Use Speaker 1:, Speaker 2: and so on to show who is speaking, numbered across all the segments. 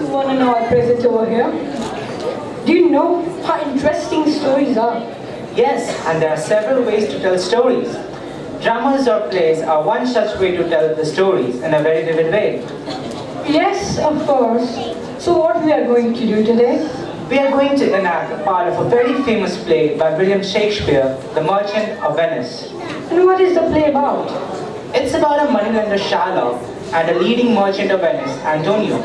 Speaker 1: one and all present over here. Do you know how interesting stories are?
Speaker 2: Yes, and there are several ways to tell stories. Dramas or plays are one such way to tell the stories in a very vivid way.
Speaker 1: Yes, of course. So what we are going to do today?
Speaker 2: We are going to enact a part of a very famous play by William Shakespeare, The Merchant of Venice.
Speaker 1: And what is the play about?
Speaker 2: It's about a moneylender Shylock and a leading merchant of Venice, Antonio.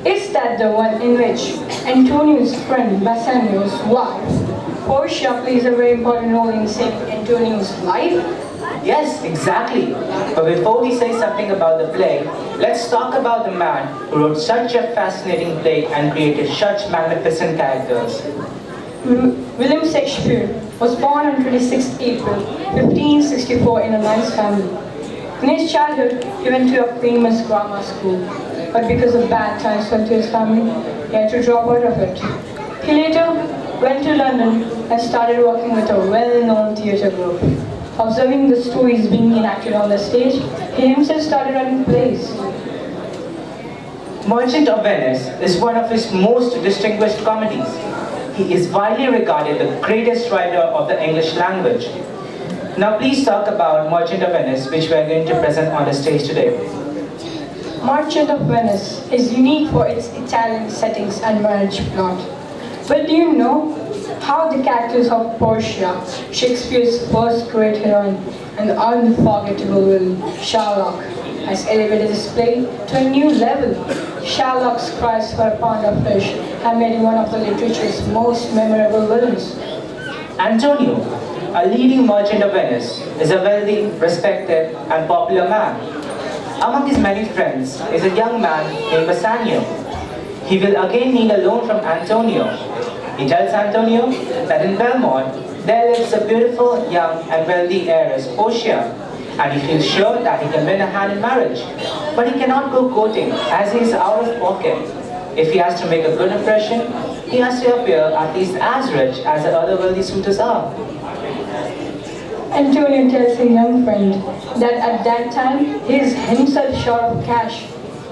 Speaker 1: Is that the one in which Antonio's friend Bassanio's wife, Portia, plays a very important role in saving Antonio's life?
Speaker 2: Yes, exactly. But before we say something about the play, let's talk about the man who wrote such a fascinating play and created such magnificent characters.
Speaker 1: William Shakespeare was born on 26 April 1564 in a nice family. In his childhood, he went to a famous grammar school, but because of bad times fell to his family, he had to drop out of it. He later went to London and started working with a well-known theatre group. Observing the stories being enacted on the stage, he himself started writing plays.
Speaker 2: Merchant of Venice is one of his most distinguished comedies. He is widely regarded the greatest writer of the English language. Now please talk about Merchant of Venice, which we are going to present on the stage today.
Speaker 1: Merchant of Venice is unique for its Italian settings and marriage plot. But do you know how the characters of Portia, Shakespeare's first great heroine, and the unforgettable villain, Shylock, has elevated this play to a new level? Shylock's cries for a pound of flesh have made him one of the literature's most memorable villains.
Speaker 2: Antonio, a leading merchant of Venice, is a wealthy, respected, and popular man. Among his many friends is a young man named Bassanio. He will again need a loan from Antonio. He tells Antonio that in Belmont there lives a beautiful, young, and wealthy heiress, Portia, and he feels sure that he can win her hand in marriage. But he cannot go courting as he is out of pocket. If he has to make a good impression, he has to appear at least as rich as the other wealthy suitors are.
Speaker 1: Antonio tells his young friend that at that time he is himself short of cash.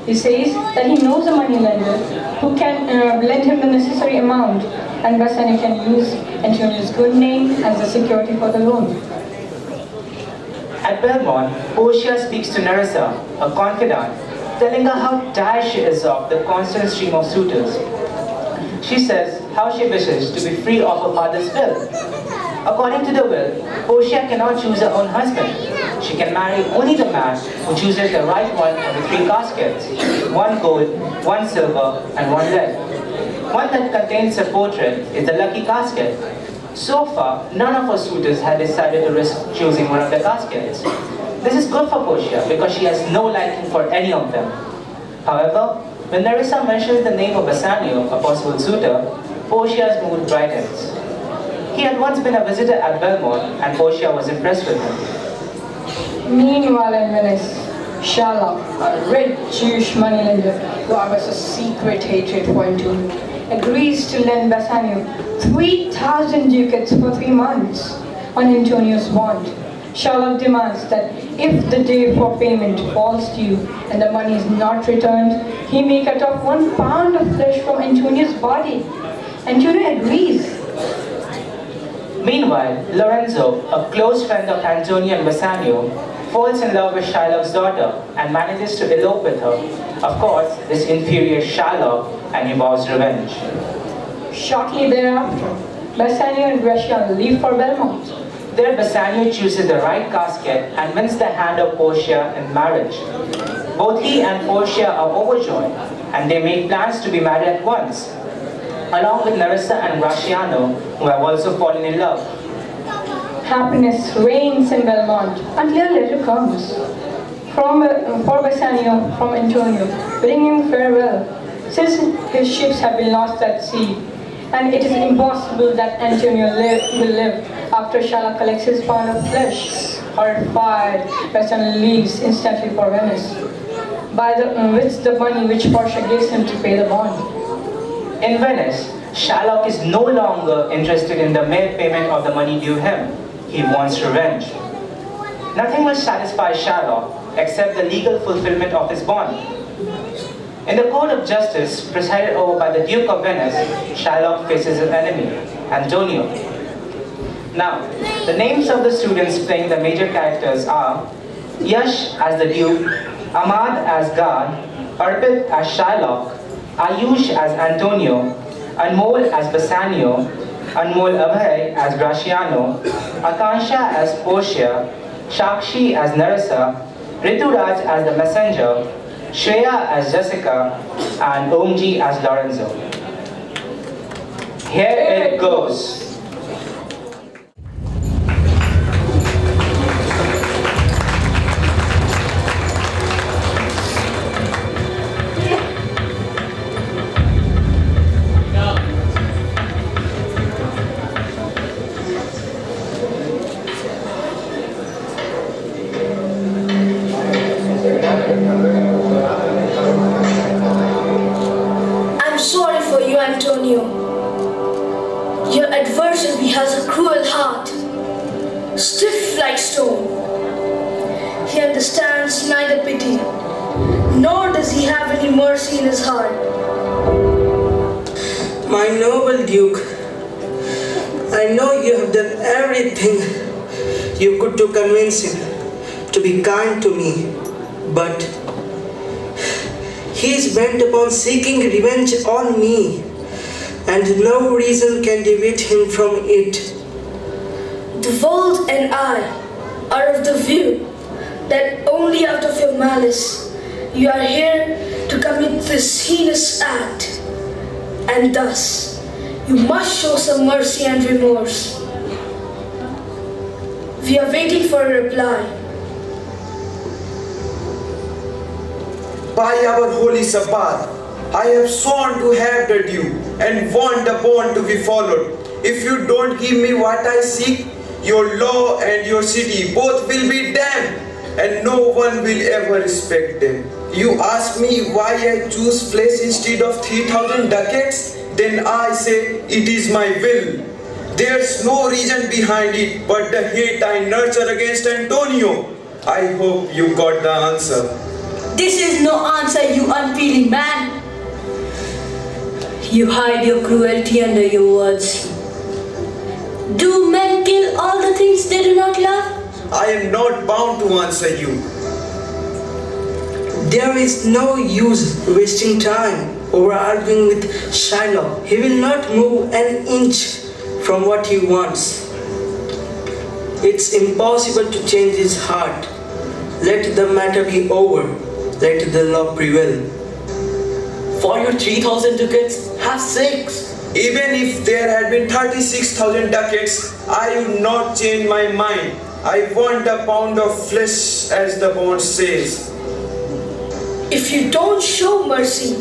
Speaker 1: He says that he knows a moneylender who can lend him the necessary amount, and Bassanio can use Antonio's good name as the security for the loan.
Speaker 2: At Belmont, Portia speaks to Nerissa, a confidant, telling her how tired she is of the constant stream of suitors. She says how she wishes to be free of her father's will. According to the will, Portia cannot choose her own husband. She can marry only the man who chooses the right one of the three caskets, one gold, one silver, and one lead. One that contains her portrait is the lucky casket. So far, none of her suitors had decided to risk choosing one of the caskets. This is good for Portia because she has no liking for any of them. However, when Nerissa mentions the name of Bassanio, a possible suitor, Portia's mood brightens. He had once been a visitor at Belmont, and Portia was impressed with him.
Speaker 1: Meanwhile in Venice, Shylock, a rich Jewish moneylender who harbors a secret hatred for Antonio, agrees to lend Bassanio 3,000 ducats for 3 months on Antonio's bond. Shylock demands that if the day for payment falls due and the money is not returned, he may cut off 1 pound of flesh from Antonio's body. Antonio agrees.
Speaker 2: Meanwhile, Lorenzo, a close friend of Antonio and Bassanio, falls in love with Shylock's daughter and manages to elope with her. Of course, this infuriates Shylock and he vows revenge.
Speaker 1: Shortly thereafter, Bassanio and Brescia leave for Belmont.
Speaker 2: There, Bassanio chooses the right casket and wins the hand of Portia in marriage. Both he and Portia are overjoyed, and they make plans to be married at once, along with Nerissa and Gratiano, who have also fallen in love.
Speaker 1: Happiness reigns in Belmont until a letter comes for Bassanio from Antonio, bidding him farewell, since his ships have been lost at sea, and it is impossible that Antonio will live after Shylock collects his pound of flesh. Horrified, Bassanio leaves instantly for Venice, with the money which Portia gives him to pay the bond.
Speaker 2: In Venice, Shylock is no longer interested in the mere payment of the money due him. He wants revenge. Nothing will satisfy Shylock except the legal fulfillment of his bond. In the court of justice presided over by the Duke of Venice, Shylock faces his enemy, Antonio. Now, the names of the students playing the major characters are Yash as the Duke, Ahmad as Guard, Arpit as Shylock, Ayush as Antonio, Anmol as Bassanio, Anmol Abhay as Graciano, Akansha as Portia, Shakshi as Narasa, Rituraj as the Messenger, Shreya as Jessica, and Omji as Lorenzo. Here it goes.
Speaker 3: Antonio, your adversary has a cruel heart, stiff like stone. He understands neither pity, nor does he have any mercy in his heart.
Speaker 4: My noble Duke, I know you have done everything you could to convince him to be kind to me, but he is bent upon seeking revenge on me, and no reason can deviate him from it.
Speaker 3: The world and I are of the view that only out of your malice you are here to commit this heinous act, and thus you must show some mercy and remorse. We are waiting for a reply.
Speaker 5: By our holy Sabbath, I have sworn to have the due and want the bond to be followed. If you don't give me what I seek, your law and your city both will be damned, and no one will ever respect them. You ask me why I choose flesh instead of 3,000 ducats? Then I say it is my will. There's no reason behind it but the hate I nurture against Antonio. I hope you got the answer.
Speaker 6: This is no answer, you unfeeling man. You hide your cruelty under your words. Do men kill all the things they do not love?
Speaker 5: I am not bound to answer you.
Speaker 4: There is no use wasting time over arguing with Shylock. He will not move an inch from what he wants. It's impossible to change his heart. Let the matter be over. Let the law prevail.
Speaker 7: For your 3,000 ducats, have 6.
Speaker 5: Even if there had been 36,000 ducats, I would not change my mind. I want a pound of flesh, as the bond says.
Speaker 3: If you don't show mercy,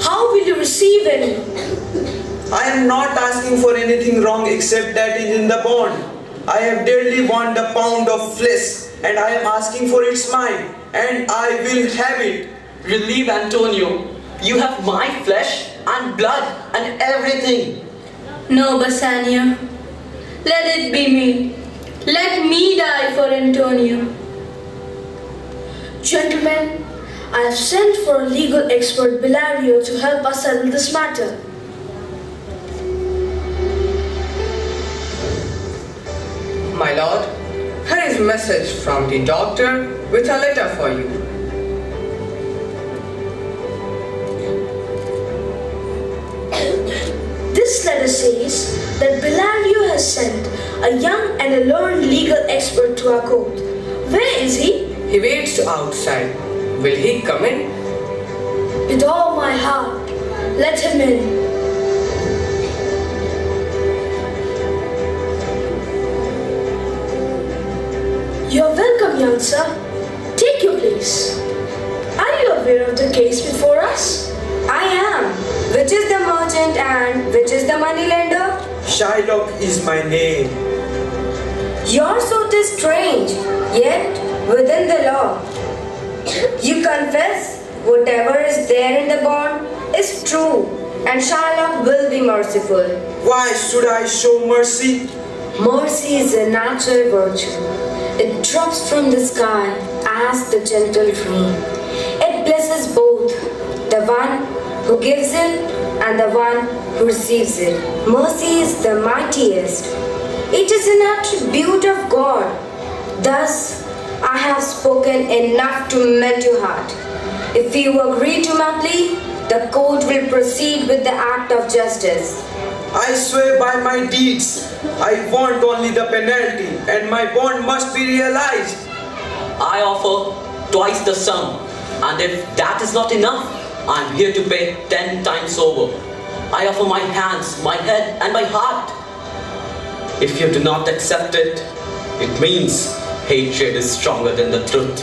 Speaker 3: how will you receive any?
Speaker 5: I am not asking for anything wrong except that is in the bond. I have dearly want a pound of flesh, and I am asking for its mine, and I will have it.
Speaker 7: Relieve Antonio. You have my flesh and blood and everything.
Speaker 6: No, Bassanio. Let it be me. Let me die for Antonio.
Speaker 3: Gentlemen, I have sent for a legal expert, Bellario, to help us settle this matter.
Speaker 8: My lord, here is a message from the doctor with a letter for you.
Speaker 3: This letter says that Bellario has sent a young and a learned legal expert to our court. Where is he?
Speaker 8: He waits outside. Will he come in?
Speaker 3: With all my heart, let him in. You are welcome, young sir. Take your place. Are you aware of the case before us?
Speaker 6: I am. Which is the merchant and which is the moneylender?
Speaker 5: Shylock is my name.
Speaker 6: Your suit is strange, yet within the law. You confess whatever is there in the bond is true, and Shylock will be merciful.
Speaker 5: Why should I show mercy?
Speaker 6: Mercy is a natural virtue. It drops from the sky as the gentle rain. It blesses both the one who gives it and the one who receives it. Mercy is the mightiest. It is an attribute of God. Thus, I have spoken enough to melt your heart. If you agree to my plea, the court will proceed with the act of justice.
Speaker 5: I swear by my deeds, I want only the penalty and my bond must be realized.
Speaker 7: I offer twice the sum, and if that is not enough, I am here to pay 10 times over. I offer my hands, my head, and my heart. If you do not accept it, it means hatred is stronger than the truth.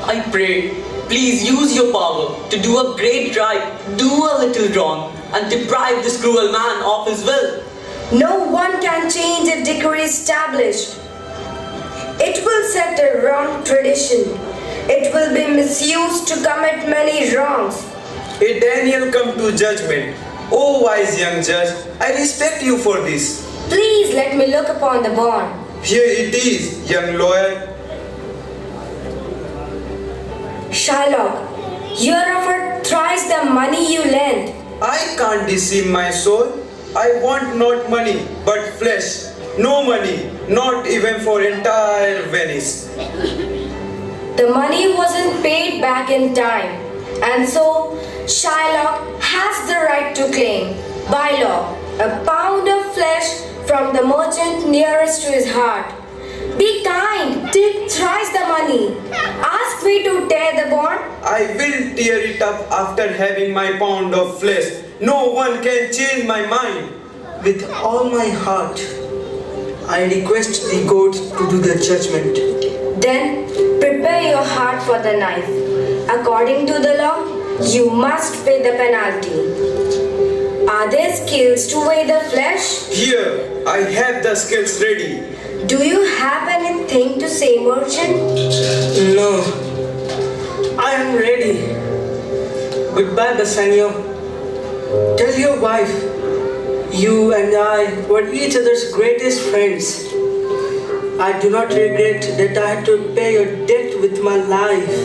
Speaker 7: I pray, please use your power to do a great right, do a little wrong, and deprive this cruel man of his will.
Speaker 6: No one can change a decree established. It will set a wrong tradition. It will be misused to commit many wrongs.
Speaker 5: A Daniel come to judgment. Oh wise young judge, I respect you for this.
Speaker 6: Please let me look upon the bond.
Speaker 5: Here it is, young lawyer.
Speaker 6: Shylock, you are offered thrice the money you lent.
Speaker 5: I can't deceive my soul. I want not money, but flesh. No money, not even for entire Venice.
Speaker 6: The money wasn't paid back in time, and so Shylock has the right to claim, by law, a pound of flesh from the merchant nearest to his heart. Be kind, take thrice the money. Ask me to tear the bond.
Speaker 5: I will tear it up after having my pound of flesh. No one can change my mind.
Speaker 4: With all my heart, I request the court to do the judgment.
Speaker 6: Then prepare your heart for the knife. According to the law, you must pay the penalty. Are there skills to weigh the flesh?
Speaker 5: Here, I have the skills ready.
Speaker 6: Do you have anything to say, merchant?
Speaker 4: No, I am ready. Goodbye, Bassanio. Tell your wife, you and I were each other's greatest friends. I do not regret that I had to pay your debt with my life.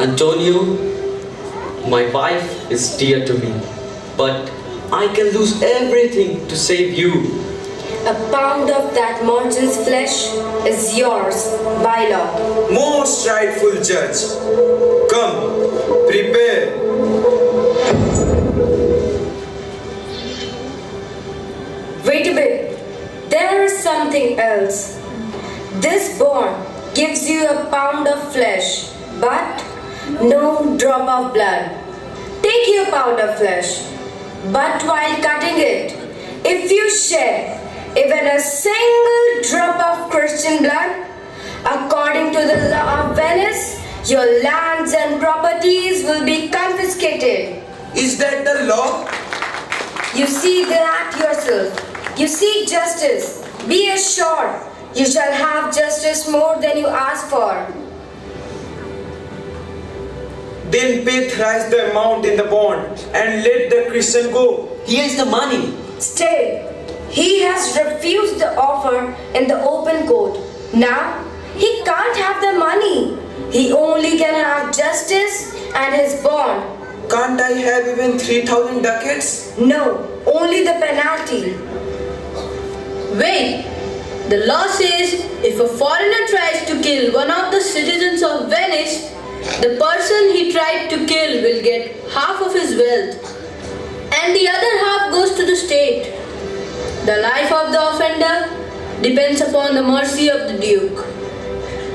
Speaker 7: Antonio, my wife is dear to me, but I can lose everything to save you.
Speaker 6: A pound of that merchant's flesh is yours by law.
Speaker 5: Most rightful judge. Come, prepare.
Speaker 6: Wait a bit. There is something else. This bond gives you a pound of flesh, but no drop of blood. Take your pound of flesh, but while cutting it, if you shed even a single drop of Christian blood, according to the law of Venice, your lands and properties will be confiscated.
Speaker 5: Is that the law?
Speaker 6: You see that yourself. You seek justice. Be assured, you shall have justice more than you ask for.
Speaker 5: Then pay thrice the amount in the bond and let the Christian go.
Speaker 7: Here is the money.
Speaker 6: Stay. He has refused the offer in the open court. Now, he can't have the money. He only can have justice and his bond.
Speaker 5: Can't I have even 3,000 ducats?
Speaker 6: No, only the penalty.
Speaker 9: Wait, the law says if a foreigner tries to kill one of the citizens of Venice, the person he tried to kill will get half of his wealth, and the other half goes to the state. The life of the offender depends upon the mercy of the Duke.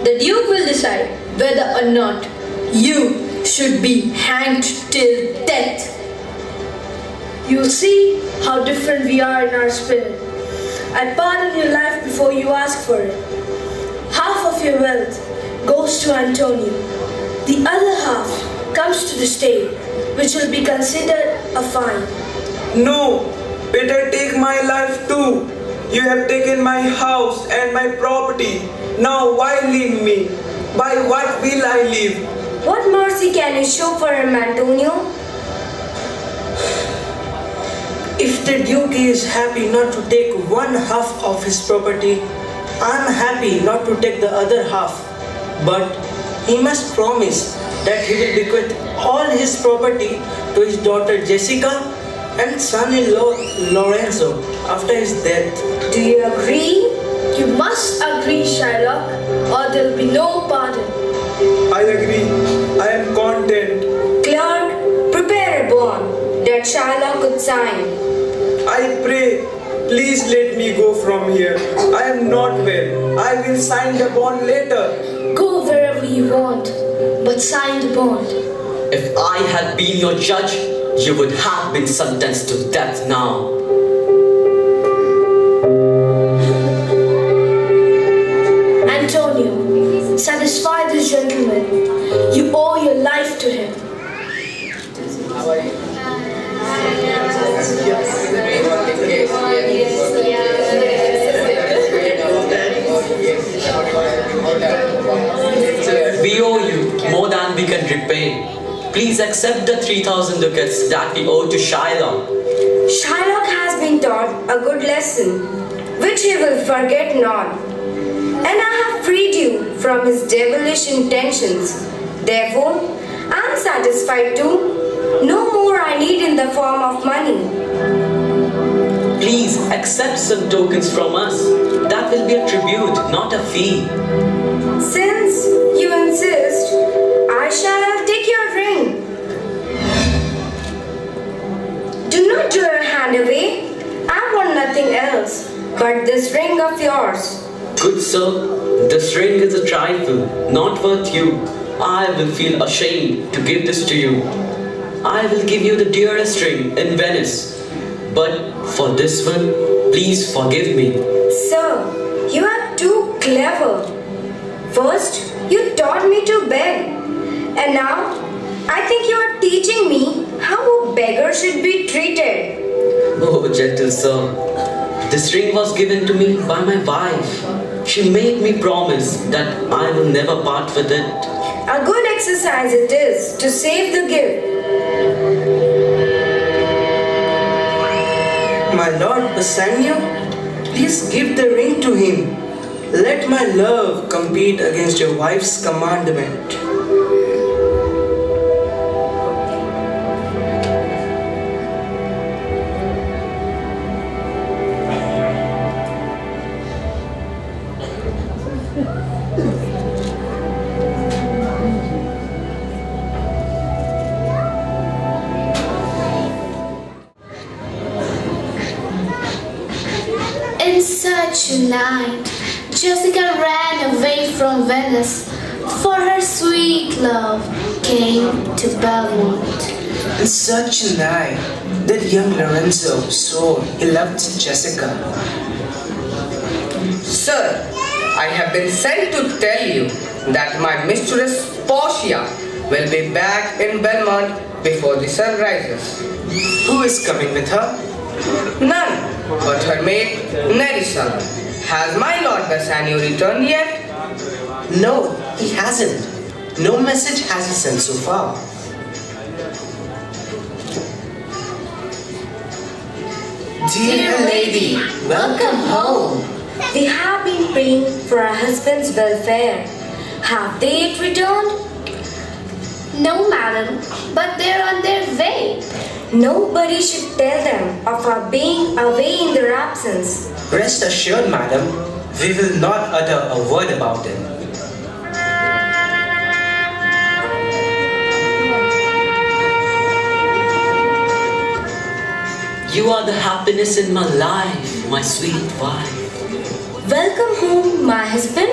Speaker 9: The Duke will decide whether or not you should be hanged till death.
Speaker 3: You see how different we are in our spirit. I pardon your life before you ask for it. Half of your wealth goes to Antonio. The other half comes to the state, which will be considered a fine.
Speaker 5: No, better take my life too. You have taken my house and my property. Now why leave me? By what will I live?
Speaker 6: What mercy can you show for him, Antonio?
Speaker 4: If the Duke is happy not to take one half of his property, I am happy not to take the other half. But he must promise that he will bequeath all his property to his daughter Jessica and son-in-law Lorenzo after his death.
Speaker 6: Do you agree?
Speaker 3: You must agree, Shylock, or there'll be no pardon.
Speaker 5: I agree. I am content.
Speaker 6: Clerk, prepare a bond that Shylock could sign.
Speaker 5: I pray, please let me go from here. I am not well. I will sign the bond later.
Speaker 3: Go wherever you want, but sign the bond.
Speaker 7: If I had been your judge, you would have been sentenced to death now.
Speaker 3: Antonio, satisfy this gentleman. You owe your life to him.
Speaker 7: We owe you more than we can repay. Please accept the 3,000 ducats that we owe to Shylock.
Speaker 6: Shylock has been taught a good lesson, which he will forget not. And I have freed you from his devilish intentions. Therefore, I am satisfied too. No more I need in the form of money.
Speaker 7: Please accept some tokens from us. That will be a tribute, not a fee.
Speaker 6: Since you insist, I shall take your ring. Do not draw your hand away. I want nothing else but this ring of yours.
Speaker 7: Good sir, this ring is a trifle, not worth you. I will feel ashamed to give this to you. I will give you the dearest ring in Venice. But for this one, please forgive me.
Speaker 6: Sir, you are too clever. First, you taught me to beg. And now, I think you are teaching me how a beggar should be treated.
Speaker 7: Oh, gentle sir, this ring was given to me by my wife. She made me promise that I will never part with it.
Speaker 6: A good exercise it is to save the gift.
Speaker 4: My lord Bassanio, please give the ring to him. Let my love compete against your wife's commandment.
Speaker 10: In such a night, Jessica ran away from Venice, for her sweet love came to Belmont.
Speaker 2: In such a night, that young Lorenzo swore he loved Jessica.
Speaker 8: Sir, I have been sent to tell you that my mistress Portia will be back in Belmont before the sun rises.
Speaker 2: Who is coming with her?
Speaker 8: None but her maid Nerissa. Has my Lord Bassanio returned yet?
Speaker 2: No, he hasn't. No message has he sent so far. Dear lady, welcome home.
Speaker 6: We have been praying for our husband's welfare. Have they returned?
Speaker 10: No, madam, but they're on their way.
Speaker 6: Nobody should tell them of our being away in their absence.
Speaker 2: Rest assured, madam, we will not utter a word about it.
Speaker 7: You are the happiness in my life, my sweet wife.
Speaker 6: Welcome home, my husband.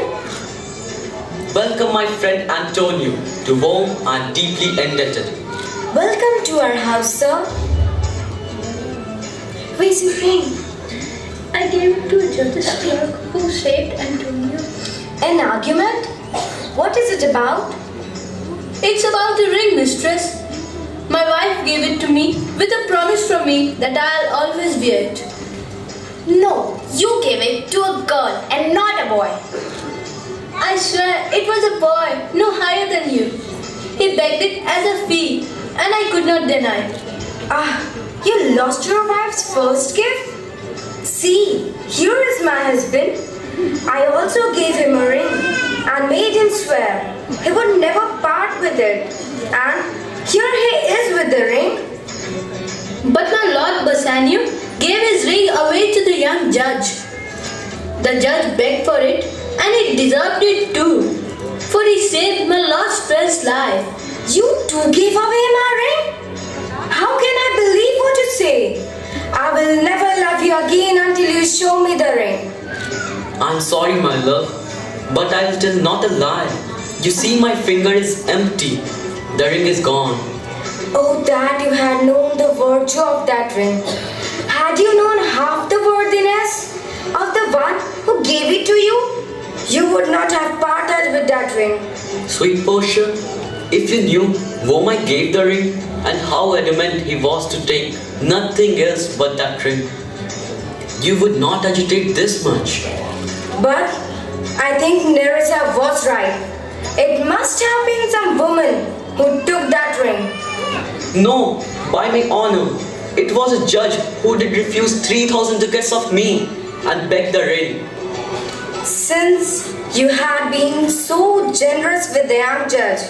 Speaker 7: Welcome my friend Antonio, to whom I am deeply indebted.
Speaker 6: Welcome to our house, sir.
Speaker 10: Where's your ring? I gave it to a justice clerk who saved Antonio.
Speaker 6: An argument? What is it about?
Speaker 9: It's about the ring, mistress. My wife gave it to me with a promise from me that I'll always wear it.
Speaker 10: No, you gave it to a girl and not a boy.
Speaker 9: I swear it was a boy, no higher than you. He begged it as a fee, and I could not deny.
Speaker 6: Ah, you lost your wife's first gift? See, here is my husband. I also gave him a ring. and made him swear he would never part with it. And here he is with the ring.
Speaker 9: But my Lord Bassanio gave his ring away to the young judge. The judge begged for it, and he deserved it too, for he saved my Lord's friend's life.
Speaker 6: You too gave away my ring? How can I believe what you say? I will never love you again until you show me the ring.
Speaker 7: I'm sorry, my love, but I will tell not a lie. You see, my finger is empty. The ring is gone.
Speaker 6: Oh, that you had known the virtue of that ring. Had you known half the worthiness of the one who gave it to you, you would not have parted with that ring.
Speaker 7: Sweet Portia, if you knew whom I gave the ring and how adamant he was to take nothing else but that ring, you would not agitate this much.
Speaker 6: But I think Nerissa was right. It must have been some woman who took that ring.
Speaker 7: No, by my honor, it was a judge who did refuse 3,000 ducats of me and begged the ring.
Speaker 6: Since you had been so generous with the young judge,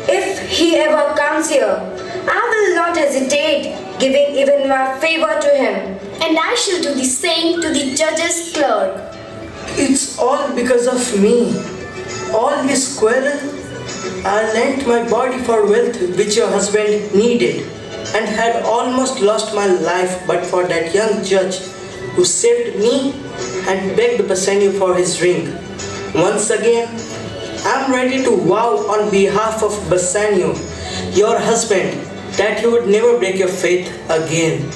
Speaker 6: if he ever comes here, I will not hesitate giving even my favor to him.
Speaker 10: And I shall do the same to the judge's clerk.
Speaker 4: It's all because of me. All this quarrel, I lent my body for wealth which your husband needed and had almost lost my life but for that young judge who saved me and begged Bassanio for his ring. Once again, I'm ready to vow on behalf of Bassanio, your husband, that you would never break your faith again.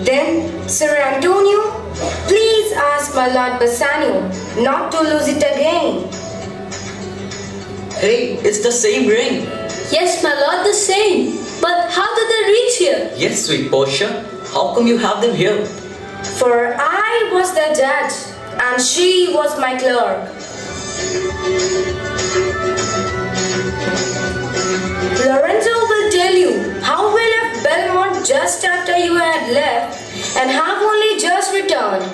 Speaker 6: Then, Sir Antonio, please ask my Lord Bassanio not to lose it again.
Speaker 7: Hey, it's the same ring.
Speaker 9: Yes, my Lord, the same. But how did they reach here?
Speaker 7: Yes, sweet Portia. How come you have them here?
Speaker 6: For I was the judge and she was my clerk. Lorenzo will tell you how we left Belmont just after you had left and have only just returned.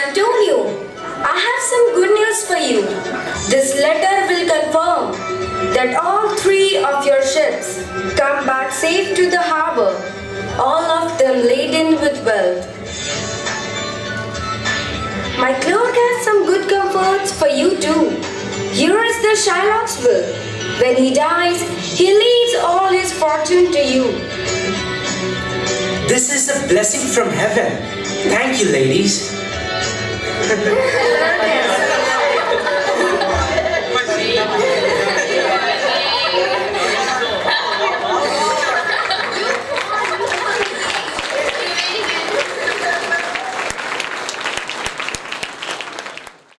Speaker 6: Antonio, I have some good news for you. This letter will confirm that all 3 of your ships come back safe to the harbor, all of them laden with wealth. My clerk has some good comforts for you too. Here is the Shylock's will. When he dies, he leaves all his fortune to you.
Speaker 2: This is a blessing from heaven. Thank you, ladies.